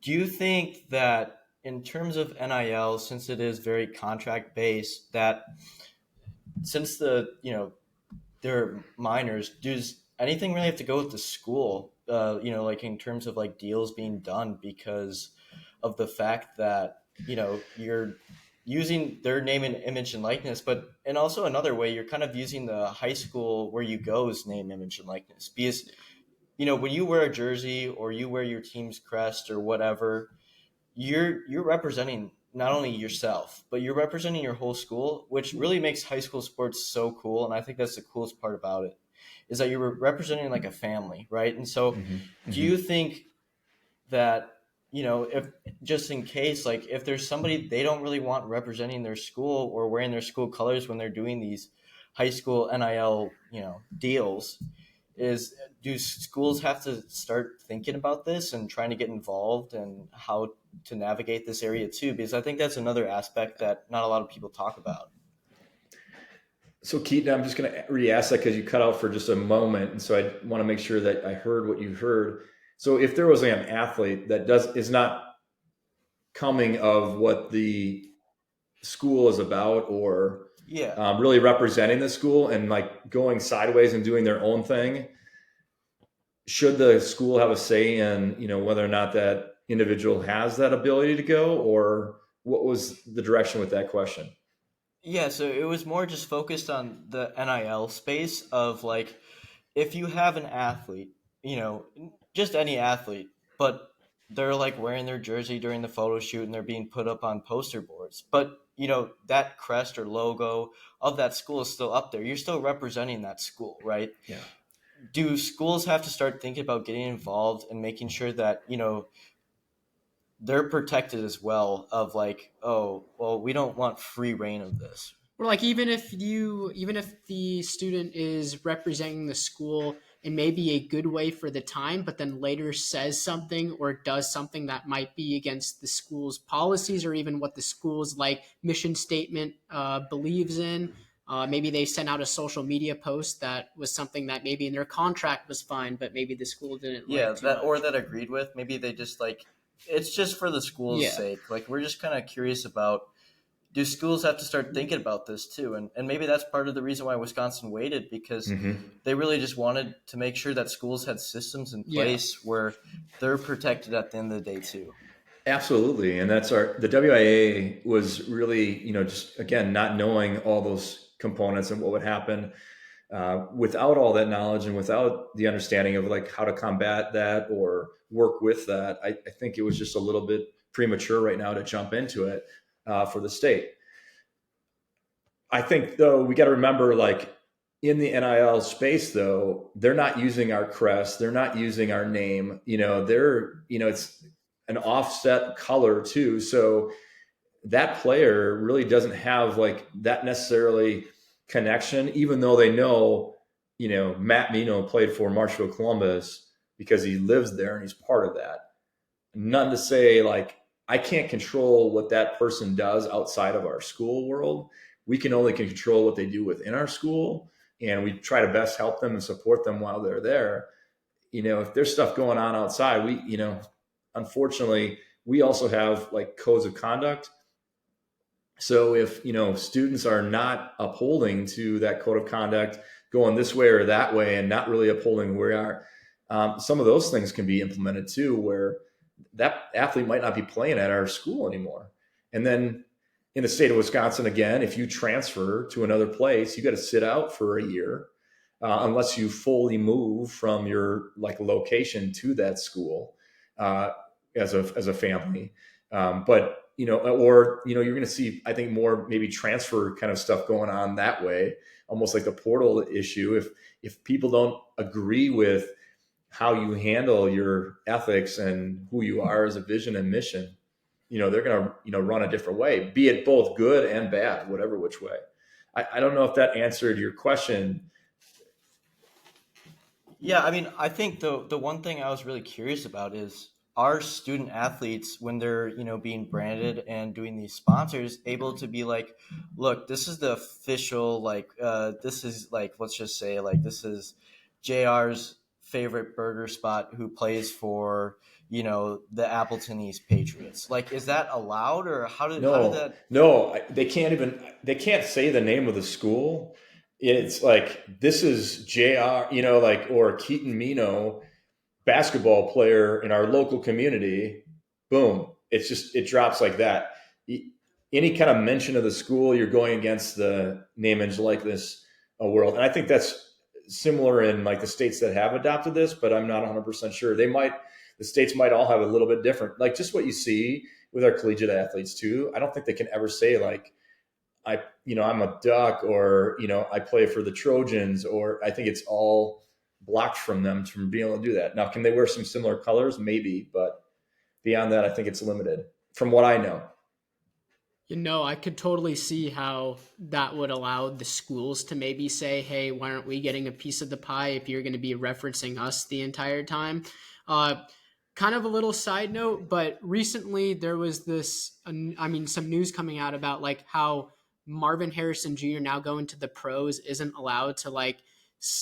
Do you think that in terms of NIL, since it is very contract based, that since they're minors, does anything really have to go with the school? Like in terms of like deals being done because of the fact that you're using their name and image and likeness, and also another way you're kind of using the high school where you go's name, image, and likeness. Because when you wear a jersey or you wear your team's crest or whatever, you're representing not only yourself, but you're representing your whole school, which really makes high school sports so cool. And I think that's the coolest part about it, is that you're representing like a family, right? And so do you think that, if just in case, like if there's somebody they don't really want representing their school or wearing their school colors when they're doing these high school NIL, deals, do schools have to start thinking about this and trying to get involved and how to navigate this area too? Because I think that's another aspect that not a lot of people talk about. So Keaton, I'm just going to re-ask that because you cut out for just a moment. And so I want to make sure that I heard what you heard. So if there was an athlete that is not coming of what the school is about, or really representing the school and like going sideways and doing their own thing, should the school have a say in, whether or not that individual has that ability to go, or what was the direction with that question? Yeah, so it was more just focused on the NIL space of like, if you have an athlete, just any athlete, but they're like wearing their jersey during the photo shoot and they're being put up on poster boards, but that crest or logo of that school is still up there. You're still representing that school, right? Yeah. Do schools have to start thinking about getting involved and making sure that, they're protected as well, of like, oh, well, we don't want free reign of this? Or like even if the student is representing the school in maybe a good way for the time, but then later says something or does something that might be against the school's policies or even what the school's like mission statement believes in. Maybe they sent out a social media post that was something that maybe in their contract was fine, but maybe the school didn't like too much. Or that agreed with. Maybe they just like, it's just for the school's sake. Like, we're just kind of curious about, do schools have to start thinking about this too? And maybe that's part of the reason why Wisconsin waited, because they really just wanted to make sure that schools had systems in place where they're protected at the end of the day too. Absolutely. And the WIA was really, just again, not knowing all those components and what would happen without all that knowledge and without the understanding of like how to combat that or work with that. I think it was just a little bit premature right now to jump into it for the state. I think though, we got to remember, like in the NIL space though, they're not using our crest. They're not using our name. It's an offset color too. So that player really doesn't have like that necessarily connection, even though they know, Matt Mineau played for Marshall Columbus because he lives there and he's part of that. None to say like, I can't control what that person does outside of our school world. We can only control what they do within our school, and we try to best help them and support them while they're there. If there's stuff going on outside, unfortunately, we also have like codes of conduct. So if, students are not upholding to that code of conduct, going this way or that way and not really upholding where we are, some of those things can be implemented too, where that athlete might not be playing at our school anymore. And then in the state of Wisconsin, again, if you transfer to another place, you got to sit out for a year unless you fully move from your like location to that school as a family. But you're going to see, I think, more maybe transfer kind of stuff going on that way, almost like the portal issue. If people don't agree with how you handle your ethics and who you are as a vision and mission, they're going to, run a different way, be it both good and bad, whatever which way. I don't know if that answered your question. Yeah, I mean, I think the one thing I was really curious about is, are student athletes, when they're, being branded and doing these sponsors, able to be like, look, this is the official, like, this is like, let's just say like, this is JR's favorite burger spot who plays for, the Appleton East Patriots. Like, is that allowed, or how did that? No, they can't say the name of the school. It's like, this is JR, or Keaton Mineau, basketball player in our local community. Boom. It drops like that. Any kind of mention of the school, you're going against the name, image, likeness world. And I think that's similar in like the states that have adopted this, but I'm not 100% sure. The states might all have a little bit different, like just what you see with our collegiate athletes too. I don't think they can ever say like, I'm a Duck, or, I play for the Trojans, or I think it's all blocked from them from being able to do that. Now, can they wear some similar colors? Maybe, but beyond that, I think it's limited from what I know. I could totally see how that would allow the schools to maybe say, hey, why aren't we getting a piece of the pie if you're going to be referencing us the entire time? Kind of a little side note, but recently there was some news coming out about like how Marvin Harrison Jr. now going to the pros isn't allowed to like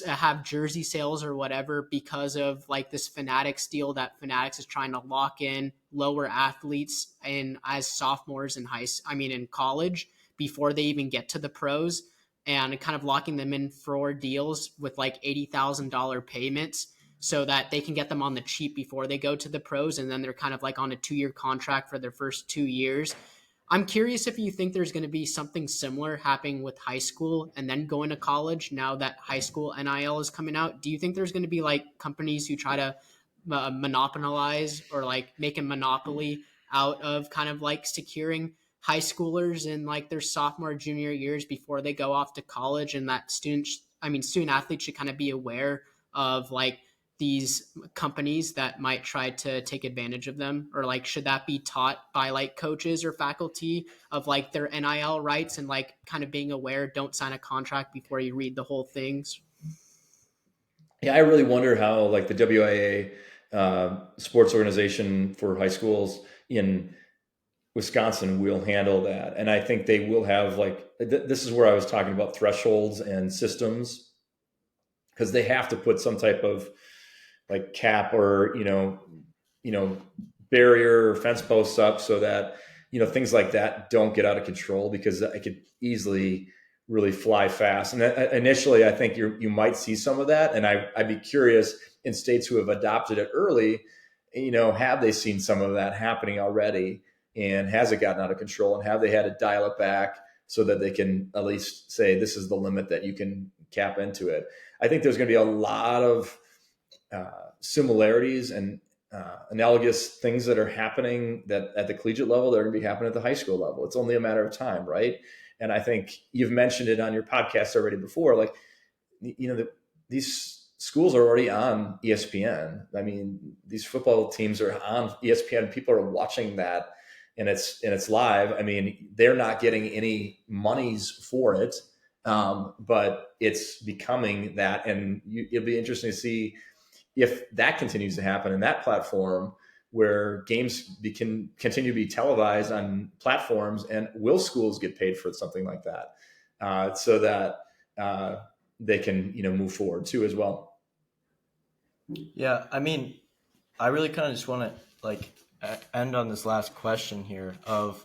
have jersey sales or whatever because of like this Fanatics deal that Fanatics is trying to lock in lower athletes as sophomores in college before they even get to the pros, and kind of locking them in for deals with like $80,000 payments so that they can get them on the cheap before they go to the pros. And then they're kind of like on a 2-year contract for their first 2 years. I'm curious if you think there's going to be something similar happening with high school and then going to college now that high school NIL is coming out. Do you think there's going to be like companies who try to monopolize or like make a monopoly out of kind of like securing high schoolers in like their sophomore, junior years before they go off to college, and that student athletes should kind of be aware of like these companies that might try to take advantage of them? Or like, should that be taught by like coaches or faculty of like their NIL rights and like kind of being aware, don't sign a contract before you read the whole things? Yeah, I really wonder how like the WIA sports organization for high schools in Wisconsin will handle that. And I think they will have like, this is where I was talking about thresholds and systems, because they have to put some type of like cap or, barrier or fence posts up so that, things like that don't get out of control, because it could easily really fly fast. And initially, I think you might see some of that. And I'd be curious, in states who have adopted it early, have they seen some of that happening already? And has it gotten out of control? And have they had to dial it back so that they can at least say, this is the limit that you can cap into it? I think there's going to be a lot of similarities and analogous things that are happening that at the collegiate level, they're going to be happening at the high school level. It's only a matter of time, right? And I think you've mentioned it on your podcast already before. Like, these schools are already on ESPN. I mean, these football teams are on ESPN. People are watching that, and it's live. I mean, they're not getting any monies for it, but it's becoming that. And it'll be interesting to see if that continues to happen in that platform, where games can continue to be televised on platforms, and will schools get paid for something like that, so that they can move forward too as well. Yeah, I mean, I really kind of just want to like end on this last question here of,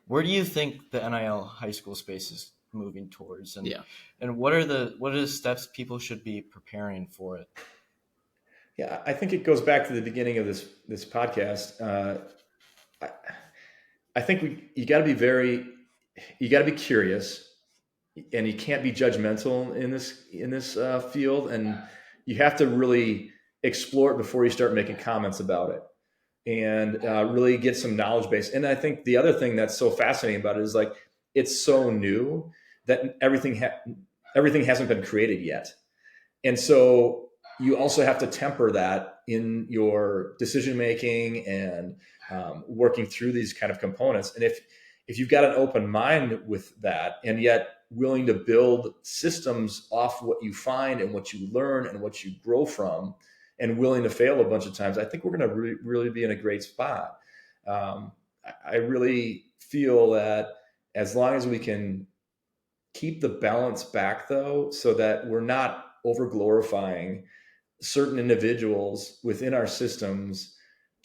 where do you think the NIL high school space is moving towards, and what are the steps people should be preparing for it? Yeah, I think it goes back to the beginning of this podcast. I think you got to be curious, and you can't be judgmental in this field, and you have to really explore it before you start making comments about it, and really get some knowledge base. And I think the other thing that's so fascinating about it is like, it's so new that everything hasn't been created yet, and so you also have to temper that in your decision making and working through these kind of components. And if you've got an open mind with that, and yet willing to build systems off what you find and what you learn and what you grow from, and willing to fail a bunch of times, I think we're going to really be in a great spot. I really feel that as long as we can keep the balance back, though, so that we're not over glorifying certain individuals within our systems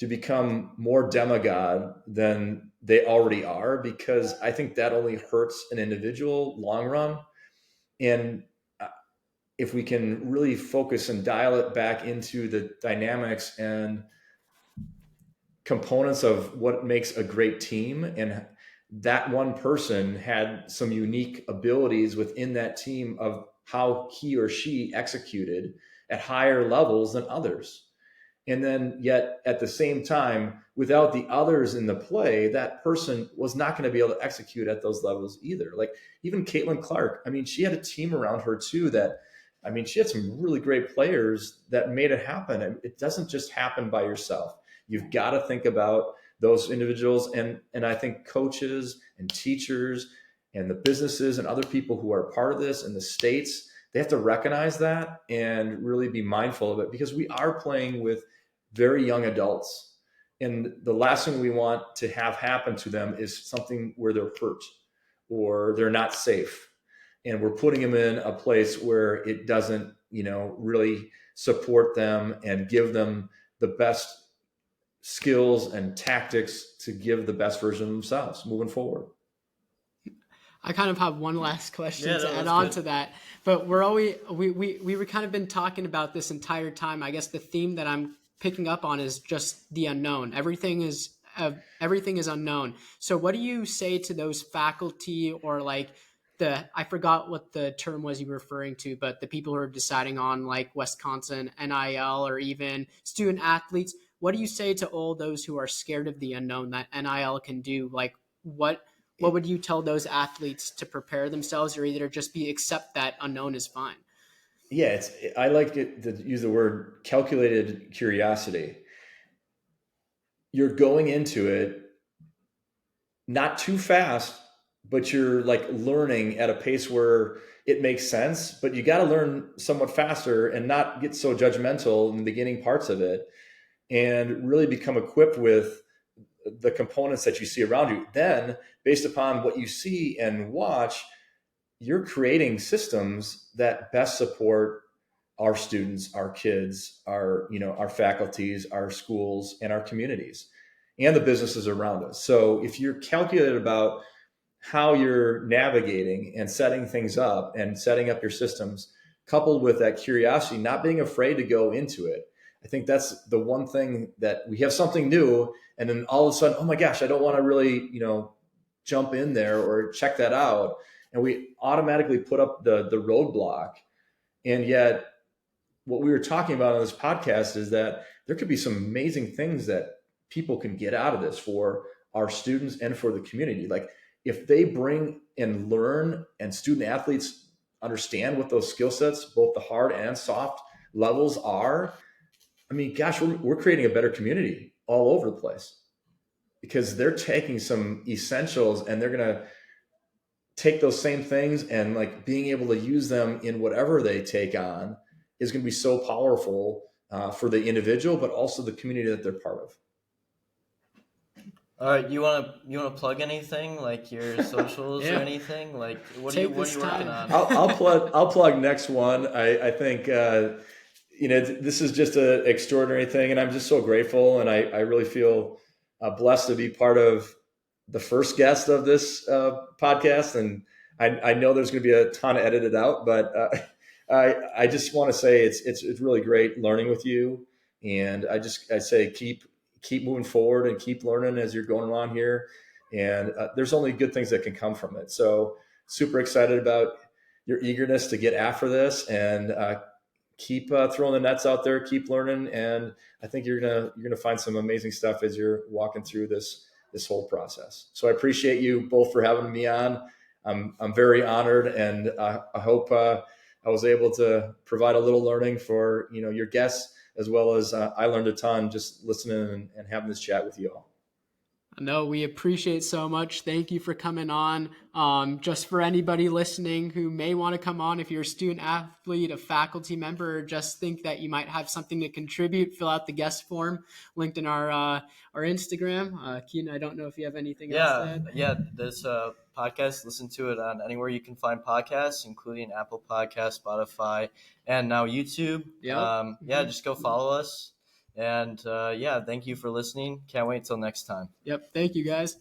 to become more demigod than they already are, because I think that only hurts an individual long run. And if we can really focus and dial it back into the dynamics and components of what makes a great team, and that one person had some unique abilities within that team of how he or she executed at higher levels than others. And then yet at the same time, without the others in the play, that person was not going to be able to execute at those levels either. Like even Caitlin Clark, I mean, she had a team around her too that, I mean, she had some really great players that made it happen. And it doesn't just happen by yourself. You've got to think about those individuals. And I think coaches and teachers and the businesses and other people who are part of this and the states, they have to recognize that and really be mindful of it, because we are playing with very young adults. And the last thing we want to have happen to them is something where they're hurt or they're not safe. And we're putting them in a place where it doesn't, really support them and give them the best skills and tactics to give the best version of themselves moving forward. I kind of have one last question to add that's on good. to that, but we were kind of been talking about this entire time. I guess the theme that I'm picking up on is just the unknown. Everything is unknown. So what do you say to those faculty, or like I forgot what the term was you were referring to, but the people who are deciding on like Wisconsin, NIL, or even student athletes? What do you say to all those who are scared of the unknown that NIL can do? Like what would you tell those athletes to prepare themselves, or either just accept that unknown is fine? Yeah, I like it to use the word calculated curiosity. You're going into it not too fast, but you're like learning at a pace where it makes sense, but you got to learn somewhat faster and not get so judgmental in the beginning parts of it, and really become equipped with the components that you see around you. Then, based upon what you see and watch, you're creating systems that best support our students, our kids, our faculties, our schools, and our communities, and the businesses around us. So if you're calculated about how you're navigating and setting things up and setting up your systems, coupled with that curiosity, not being afraid to go into it, I think that's the one thing that we have something new, and then all of a sudden, oh my gosh, I don't want to really, jump in there or check that out. And we automatically put up the roadblock. And yet what we were talking about on this podcast is that there could be some amazing things that people can get out of this for our students and for the community. Like if they bring and learn, and student athletes understand what those skill sets, both the hard and soft levels are, I mean, gosh, we're creating a better community all over the place, because they're taking some essentials and they're going to take those same things, and like being able to use them in whatever they take on is going to be so powerful for the individual, but also the community that they're part of. All right, you wanna plug anything, like your socials or anything? Like what are you working on? I'll plug NX1. I think this is just an extraordinary thing, and I'm just so grateful, and I really feel blessed to be part of the first guest of this podcast. And I know there's going to be a ton edited out, but I just want to say it's really great learning with you, and I say keep moving forward and keep learning as you're going along here, and there's only good things that can come from it. So super excited about your eagerness to get after this, and keep throwing the nets out there, keep learning, and I think you're gonna find some amazing stuff as you're walking through this whole process. So I appreciate you both for having me on. I'm very honored, and I hope I was able to provide a little learning for your guests, as well as I learned a ton just listening and having this chat with you all. No, we appreciate so much. Thank you for coming on. Just for anybody listening who may want to come on, if you're a student athlete, a faculty member, or just think that you might have something to contribute, fill out the guest form linked in our Instagram. Keaton, I don't know if you have anything else to add. Yeah. This podcast, listen to it on anywhere you can find podcasts, including Apple Podcasts, Spotify, and now YouTube. Yep. Just go follow us. And yeah, thank you for listening. Can't wait till next time. Yep. Thank you, guys.